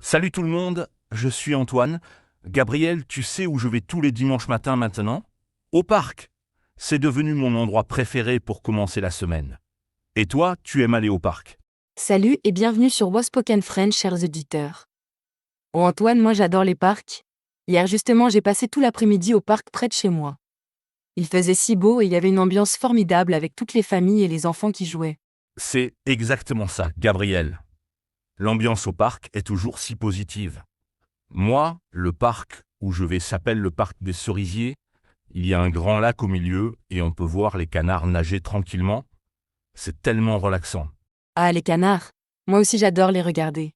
Salut tout le monde, je suis Antoine. Gabriel, tu sais où je vais tous les dimanches matins maintenant? Au parc. C'est devenu mon endroit préféré pour commencer la semaine. Et toi, tu aimes aller au parc? Salut et bienvenue sur Wospoken French, chers auditeurs. Oh Antoine, moi j'adore les parcs. Hier justement, j'ai passé tout l'après-midi au parc près de chez moi. Il faisait si beau et il y avait une ambiance formidable avec toutes les familles et les enfants qui jouaient. C'est exactement ça, Gabriel. L'ambiance au parc est toujours si positive. Moi, le parc où je vais s'appelle le parc des Cerisiers. Il y a un grand lac au milieu et on peut voir les canards nager tranquillement. C'est tellement relaxant. Ah, les canards. Moi aussi j'adore les regarder.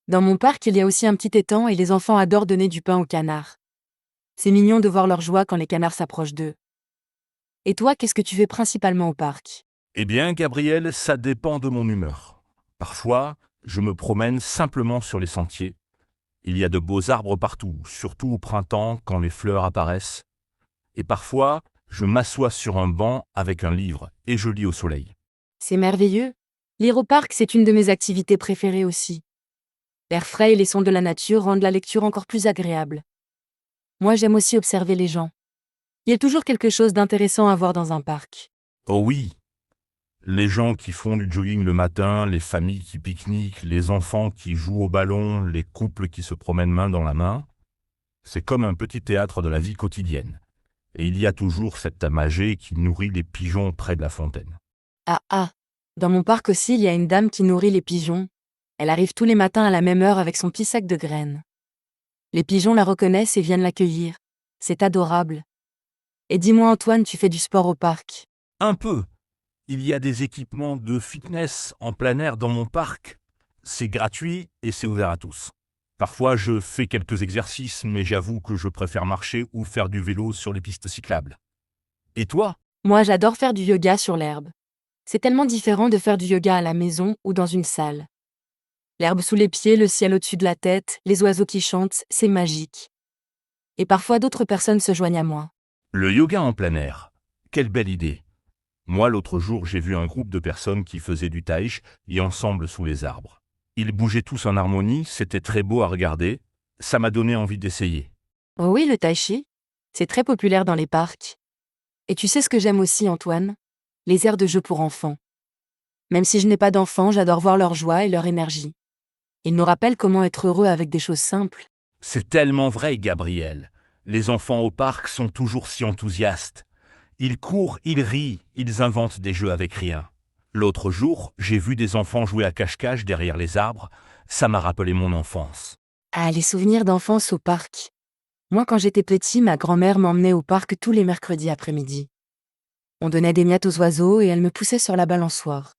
Dans mon parc, il y a aussi un petit étang et les enfants adorent donner du pain aux canards. C'est mignon de voir leur joie quand les canards s'approchent d'eux. Et toi, qu'est-ce que tu fais principalement au parc? Eh bien, Gabriel, ça dépend de mon humeur. Parfois, je me promène simplement sur les sentiers. Il y a de beaux arbres partout, surtout au printemps quand les fleurs apparaissent. Et parfois, je m'assois sur un banc avec un livre et je lis au soleil. C'est merveilleux. Lire au parc, c'est une de mes activités préférées aussi. L'air frais et les sons de la nature rendent la lecture encore plus agréable. Moi, j'aime aussi observer les gens. Il y a toujours quelque chose d'intéressant à voir dans un parc. Oh oui, les gens qui font du jogging le matin, les familles qui pique-niquent, les enfants qui jouent au ballon, les couples qui se promènent main dans la main, c'est comme un petit théâtre de la vie quotidienne. Et il y a toujours cette dame âgée qui nourrit les pigeons près de la fontaine. Ah ah. Dans mon parc aussi, il y a une dame qui nourrit les pigeons. Elle arrive tous les matins à la même heure avec son petit sac de graines. Les pigeons la reconnaissent et viennent l'accueillir. C'est adorable. Et dis-moi Antoine, tu fais du sport au parc? Un peu. Il y a des équipements de fitness en plein air dans mon parc. C'est gratuit et c'est ouvert à tous. Parfois, je fais quelques exercices, mais j'avoue que je préfère marcher ou faire du vélo sur les pistes cyclables. Et toi? Moi, j'adore faire du yoga sur l'herbe. C'est tellement différent de faire du yoga à la maison ou dans une salle. L'herbe sous les pieds, le ciel au-dessus de la tête, les oiseaux qui chantent, c'est magique. Et parfois d'autres personnes se joignent à moi. Le yoga en plein air. Quelle belle idée. Moi, l'autre jour, j'ai vu un groupe de personnes qui faisaient du tai chi ensemble sous les arbres. Ils bougeaient tous en harmonie, c'était très beau à regarder. Ça m'a donné envie d'essayer. Oh oui, le tai chi. C'est très populaire dans les parcs. Et tu sais ce que j'aime aussi, Antoine? Les aires de jeu pour enfants. Même si je n'ai pas d'enfants, j'adore voir leur joie et leur énergie. Ils nous rappellent comment être heureux avec des choses simples. C'est tellement vrai, Gabriel. Les enfants au parc sont toujours si enthousiastes. Ils courent, ils rient, ils inventent des jeux avec rien. L'autre jour, j'ai vu des enfants jouer à cache-cache derrière les arbres. Ça m'a rappelé mon enfance. Ah, les souvenirs d'enfance au parc. Moi, quand j'étais petit, ma grand-mère m'emmenait au parc tous les mercredis après-midi. On donnait des miettes aux oiseaux et elle me poussait sur la balançoire.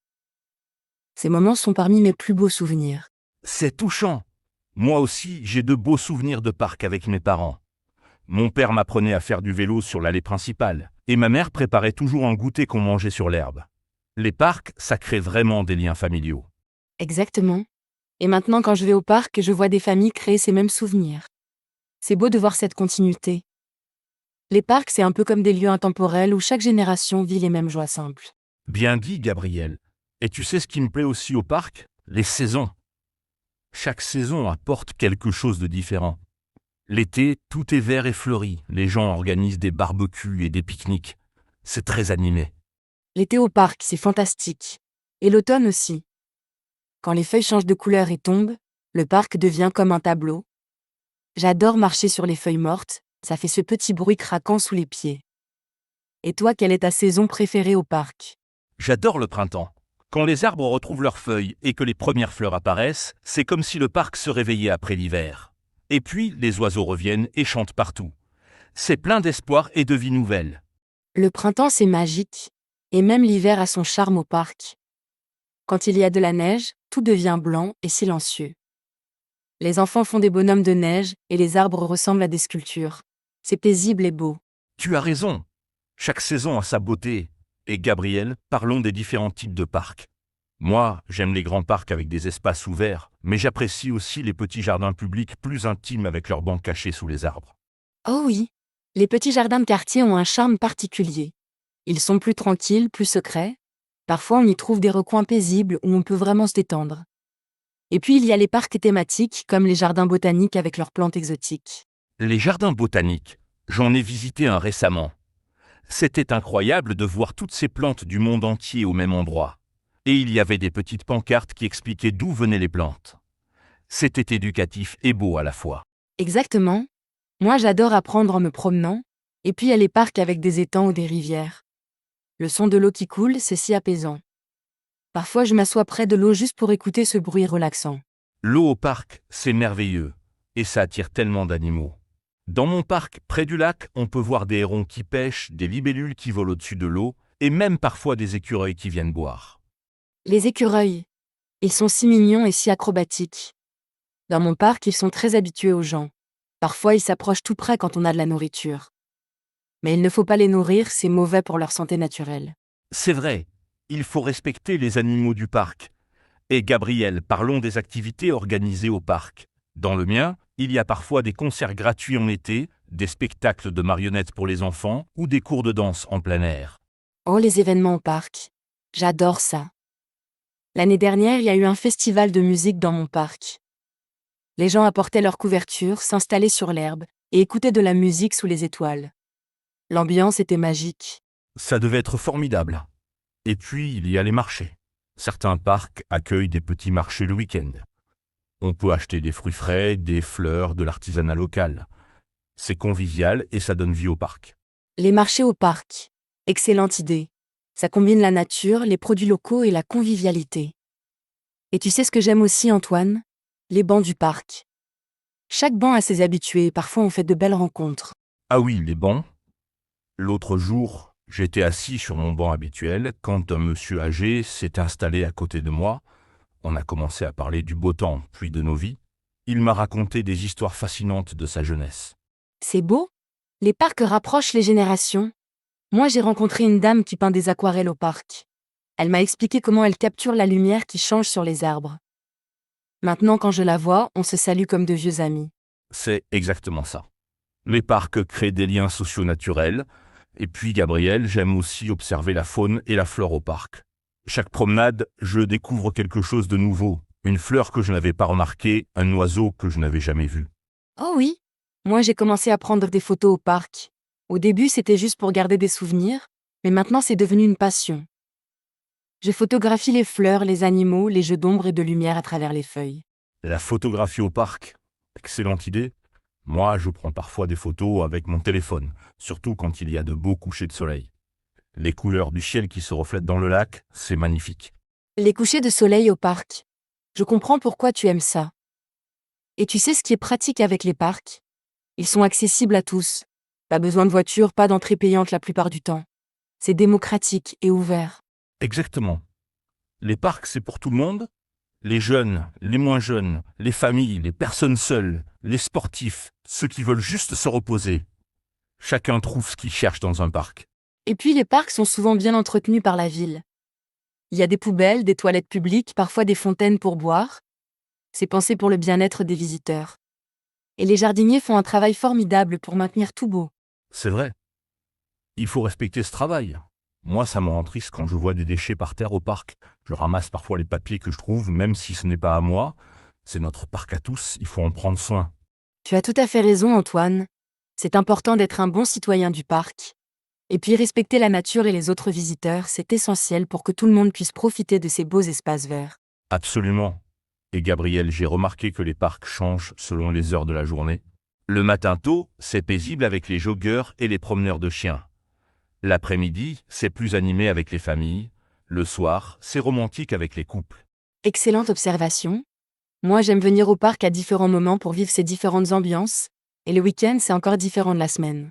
Ces moments sont parmi mes plus beaux souvenirs. C'est touchant. Moi aussi, j'ai de beaux souvenirs de parc avec mes parents. Mon père m'apprenait à faire du vélo sur l'allée principale, et ma mère préparait toujours un goûter qu'on mangeait sur l'herbe. Les parcs, ça crée vraiment des liens familiaux. Exactement. Et maintenant, quand je vais au parc, je vois des familles créer ces mêmes souvenirs. C'est beau de voir cette continuité. Les parcs, c'est un peu comme des lieux intemporels où chaque génération vit les mêmes joies simples. Bien dit, Gabriel. Et tu sais ce qui me plaît aussi au parc? Les saisons. Chaque saison apporte quelque chose de différent. L'été, tout est vert et fleuri. Les gens organisent des barbecues et des pique-niques. C'est très animé. L'été au parc, c'est fantastique. Et l'automne aussi. Quand les feuilles changent de couleur et tombent, le parc devient comme un tableau. J'adore marcher sur les feuilles mortes, ça fait ce petit bruit craquant sous les pieds. Et toi, quelle est ta saison préférée au parc? J'adore le printemps. Quand les arbres retrouvent leurs feuilles et que les premières fleurs apparaissent, c'est comme si le parc se réveillait après l'hiver. Et puis, les oiseaux reviennent et chantent partout. C'est plein d'espoir et de vie nouvelle. Le printemps, c'est magique. Et même l'hiver a son charme au parc. Quand il y a de la neige, tout devient blanc et silencieux. Les enfants font des bonhommes de neige et les arbres ressemblent à des sculptures. C'est paisible et beau. Tu as raison. Chaque saison a sa beauté. Et Gabriel, parlons des différents types de parcs. Moi, j'aime les grands parcs avec des espaces ouverts, mais j'apprécie aussi les petits jardins publics plus intimes avec leurs bancs cachés sous les arbres. Oh oui, les petits jardins de quartier ont un charme particulier. Ils sont plus tranquilles, plus secrets. Parfois on y trouve des recoins paisibles où on peut vraiment se détendre. Et puis il y a les parcs thématiques, comme les jardins botaniques avec leurs plantes exotiques. Les jardins botaniques, j'en ai visité un récemment. C'était incroyable de voir toutes ces plantes du monde entier au même endroit. Et il y avait des petites pancartes qui expliquaient d'où venaient les plantes. C'était éducatif et beau à la fois. Exactement. Moi j'adore apprendre en me promenant, et puis il y a les parcs avec des étangs ou des rivières. Le son de l'eau qui coule, c'est si apaisant. Parfois je m'assois près de l'eau juste pour écouter ce bruit relaxant. L'eau au parc, c'est merveilleux. Et ça attire tellement d'animaux. Dans mon parc, près du lac, on peut voir des hérons qui pêchent, des libellules qui volent au-dessus de l'eau, et même parfois des écureuils qui viennent boire. Les écureuils. Ils sont si mignons et si acrobatiques. Dans mon parc, ils sont très habitués aux gens. Parfois, ils s'approchent tout près quand on a de la nourriture. Mais il ne faut pas les nourrir, c'est mauvais pour leur santé naturelle. C'est vrai, il faut respecter les animaux du parc. Et Gabriel, parlons des activités organisées au parc. Dans le mien, il y a parfois des concerts gratuits en été, des spectacles de marionnettes pour les enfants ou des cours de danse en plein air. Oh, les événements au parc. J'adore ça. L'année dernière, il y a eu un festival de musique dans mon parc. Les gens apportaient leurs couvertures, s'installaient sur l'herbe et écoutaient de la musique sous les étoiles. L'ambiance était magique. Ça devait être formidable. Et puis, il y a les marchés. Certains parcs accueillent des petits marchés le week-end. On peut acheter des fruits frais, des fleurs, de l'artisanat local. C'est convivial et ça donne vie au parc. Les marchés au parc. Excellente idée. Ça combine la nature, les produits locaux et la convivialité. Et tu sais ce que j'aime aussi, Antoine? Les bancs du parc. Chaque banc a ses habitués et parfois on fait de belles rencontres. Ah oui, les bancs. L'autre jour, j'étais assis sur mon banc habituel quand un monsieur âgé s'est installé à côté de moi. On a commencé à parler du beau temps, puis de nos vies. Il m'a raconté des histoires fascinantes de sa jeunesse. C'est beau? Les parcs rapprochent les générations. Moi, j'ai rencontré une dame qui peint des aquarelles au parc. Elle m'a expliqué comment elle capture la lumière qui change sur les arbres. Maintenant, quand je la vois, on se salue comme de vieux amis. C'est exactement ça. Les parcs créent des liens sociaux naturels. Et puis, Gabriel, j'aime aussi observer la faune et la flore au parc. Chaque promenade, je découvre quelque chose de nouveau. Une fleur que je n'avais pas remarquée, un oiseau que je n'avais jamais vu. Oh oui. Moi, j'ai commencé à prendre des photos au parc. Au début, c'était juste pour garder des souvenirs, mais maintenant, c'est devenu une passion. Je photographie les fleurs, les animaux, les jeux d'ombre et de lumière à travers les feuilles. La photographie au parc, excellente idée. Moi, je prends parfois des photos avec mon téléphone, surtout quand il y a de beaux couchers de soleil. Les couleurs du ciel qui se reflètent dans le lac, c'est magnifique. Les couchers de soleil au parc. Je comprends pourquoi tu aimes ça. Et tu sais ce qui est pratique avec les parcs? Ils sont accessibles à tous. Pas besoin de voiture, pas d'entrée payante la plupart du temps. C'est démocratique et ouvert. Exactement. Les parcs, c'est pour tout le monde. Les jeunes, les moins jeunes, les familles, les personnes seules, les sportifs, ceux qui veulent juste se reposer. Chacun trouve ce qu'il cherche dans un parc. Et puis les parcs sont souvent bien entretenus par la ville. Il y a des poubelles, des toilettes publiques, parfois des fontaines pour boire. C'est pensé pour le bien-être des visiteurs. Et les jardiniers font un travail formidable pour maintenir tout beau. C'est vrai. Il faut respecter ce travail. Moi, ça me rend triste quand je vois des déchets par terre au parc. Je ramasse parfois les papiers que je trouve, même si ce n'est pas à moi. C'est notre parc à tous, il faut en prendre soin. Tu as tout à fait raison, Antoine. C'est important d'être un bon citoyen du parc. Et puis respecter la nature et les autres visiteurs, c'est essentiel pour que tout le monde puisse profiter de ces beaux espaces verts. Absolument. Et Gabriel, j'ai remarqué que les parcs changent selon les heures de la journée. Le matin tôt, c'est paisible avec les joggeurs et les promeneurs de chiens. L'après-midi, c'est plus animé avec les familles. Le soir, c'est romantique avec les couples. Excellente observation. Moi, j'aime venir au parc à différents moments pour vivre ces différentes ambiances, et le week-end, c'est encore différent de la semaine.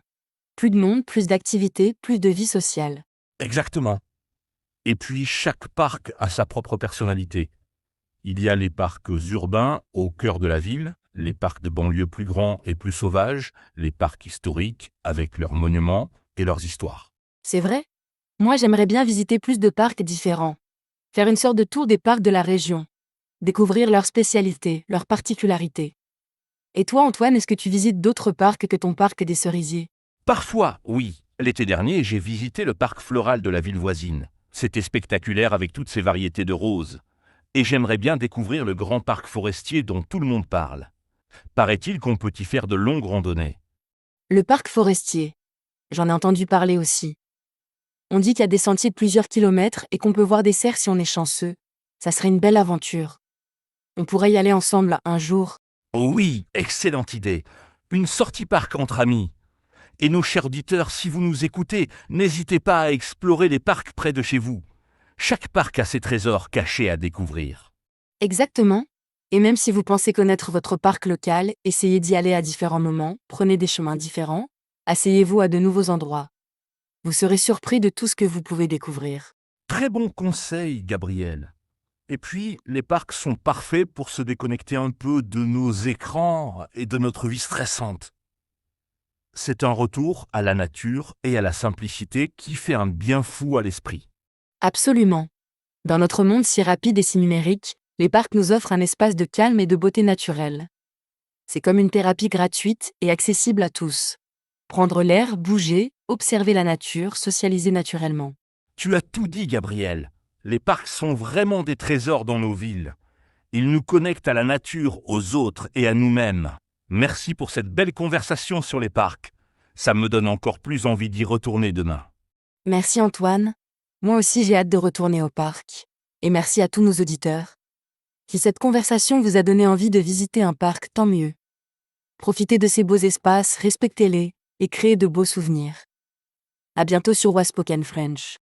Plus de monde, plus d'activités, plus de vie sociale. Exactement. Et puis, chaque parc a sa propre personnalité. Il y a les parcs urbains au cœur de la ville, les parcs de banlieue plus grands et plus sauvages, les parcs historiques avec leurs monuments et leurs histoires. C'est vrai? Moi, j'aimerais bien visiter plus de parcs différents. Faire une sorte de tour des parcs de la région. Découvrir leurs spécialités, leurs particularités. Et toi, Antoine, est-ce que tu visites d'autres parcs que ton parc des cerisiers? Parfois, oui. L'été dernier, j'ai visité le parc floral de la ville voisine. C'était spectaculaire avec toutes ces variétés de roses. Et j'aimerais bien découvrir le grand parc forestier dont tout le monde parle. Paraît-il qu'on peut y faire de longues randonnées. Le parc forestier. J'en ai entendu parler aussi. On dit qu'il y a des sentiers de plusieurs kilomètres et qu'on peut voir des cerfs si on est chanceux. Ça serait une belle aventure. On pourrait y aller ensemble un jour. Oh oui, excellente idée. Une sortie parc entre amis. Et nos chers auditeurs, si vous nous écoutez, n'hésitez pas à explorer les parcs près de chez vous. Chaque parc a ses trésors cachés à découvrir. Exactement. Et même si vous pensez connaître votre parc local, essayez d'y aller à différents moments, prenez des chemins différents, asseyez-vous à de nouveaux endroits. Vous serez surpris de tout ce que vous pouvez découvrir. Très bon conseil, Gabriel. Et puis, les parcs sont parfaits pour se déconnecter un peu de nos écrans et de notre vie stressante. C'est un retour à la nature et à la simplicité qui fait un bien fou à l'esprit. Absolument. Dans notre monde si rapide et si numérique, les parcs nous offrent un espace de calme et de beauté naturelle. C'est comme une thérapie gratuite et accessible à tous. Prendre l'air, bouger, observer la nature, socialiser naturellement. Tu as tout dit, Gabriel. Les parcs sont vraiment des trésors dans nos villes. Ils nous connectent à la nature, aux autres et à nous-mêmes. Merci pour cette belle conversation sur les parcs. Ça me donne encore plus envie d'y retourner demain. Merci Antoine. Moi aussi j'ai hâte de retourner au parc. Et merci à tous nos auditeurs. Si cette conversation vous a donné envie de visiter un parc, tant mieux. Profitez de ces beaux espaces, respectez-les et créez de beaux souvenirs. À bientôt sur Waspoken French.